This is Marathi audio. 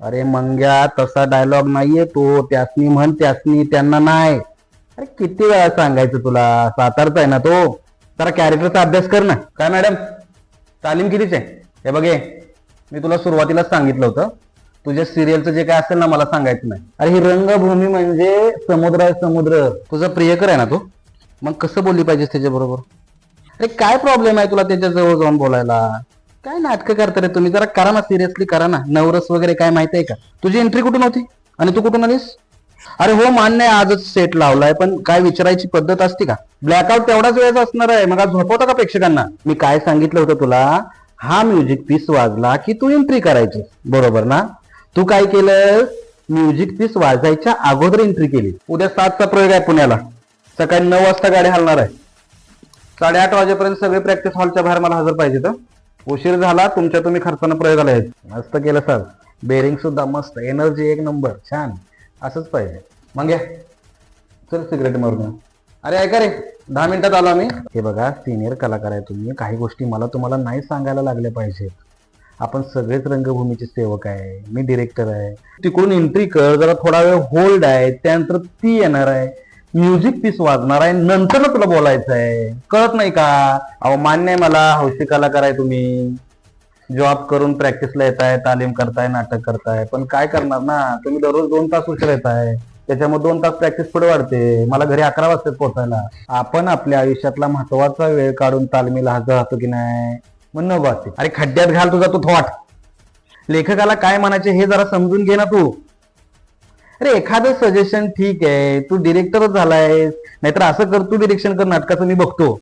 अरे मंग्या, तसा डायलॉग नाहीये तो. त्यासनी म्हण, त्यासनी त्यांना नाही. अरे किती वेळा सांगायचं तुला, सातारचा आहे ना तो. जरा कॅरेक्टरचा अभ्यास कर ना. काय मॅडम, तालीम कितीच आहे? हे बघे, मी तुला सुरुवातीलाच सांगितलं होतं, तुझ्या सिरियलचं जे काय असेल ना मला सांगायचं नाही. अरे ही रंगभूमी म्हणजे समुद्र आहे, समुद्र. तुझा प्रियकर आहे ना तो, मग कसं बोलली पाहिजेस त्याच्या बरोबर? अरे काय प्रॉब्लेम आहे तुला त्याच्या जवळ जाऊन बोलायला? काय नाटकं करता रे तुम्ही? जरा करा ना, सिरियसली करा ना. नवरस वगैरे काय माहिती आहे का? तुझी एंट्री कुठून होती आणि तू कुठून आलीस? अरे हो मान्य आहे, आजच सेट लावलाय, पण काय विचारायची पद्धत असते का? ब्लॅकआउट तेवढाच वेळच असणार आहे, मग आज झोपवता का प्रेक्षकांना? मी काय सांगितलं होतं तुला? हा म्युझिक पीस वाजला की तू एंट्री करायची, बरोबर ना? तू काय केलं? म्युझिक पीस वाजायच्या अगोदर एंट्री केली. उद्या 7चा प्रयोग आहे पुण्याला. सकाळी 9 वाजता गाडी हलणार आहे. 8:30 वाजेपर्यंत सगळे प्रॅक्टिस हॉलच्या बाहेर मला हजर पाहिजे. तर उशीर झाला तुमच्या तुम्ही खर्चानं प्रयोगाला यायचं. मस्त केलं सर. बेरिंग सुद्धा मस्त, एनर्जी एक नंबर, छान. असंच पाहिजे. मग घ्या, चल सिगरेट मारून. अरे ऐका रे, 10 मिनिटात आलो आम्ही. हे बघा, सिनियर कलाकार आहे तुम्ही, काही गोष्टी मला तुम्हाला नाही सांगायला लागल्या पाहिजेत. आपण सगळेच रंगभूमीचे सेवक आहे. मी डिरेक्टर आहे. तिकडून एंट्री कर, जरा थोडा वेळ होल्ड आहे, त्यानंतर ती येणार आहे, म्युझिक पीस वाजणार आहे, नंतर तुला बोलायचं आहे. कळत नाही का? अहो मान्य आहे मला, हौशी कलाकार आहे तुम्ही, जॉब करून प्रॅक्टिसला येताय, तालीम करताय, नाटक करताय, पण काय करणार ना, तुम्ही दररोज 2 तास उशीर येताय, त्याच्यामुळे 2 तास प्रॅक्टिस पुढे वाढते. मला घरी 11 वाजता पोहोचायला. आपण आपल्या आयुष्यातला महत्वाचा वेळ काढून तालमीला हजर राहतो की नाही? मग न बाकी. अरे खड्ड्यात घाल तुझा तू थॉट. लेखकाला काय म्हणायचे हे जरा समजून घे ना तू. अरे एखादं सजेशन ठीक आहे, तू डिरेक्टरच झालायस, नाहीतर असं कर, तू डिरेक्शन कर नाटकाचं, मी बघतो.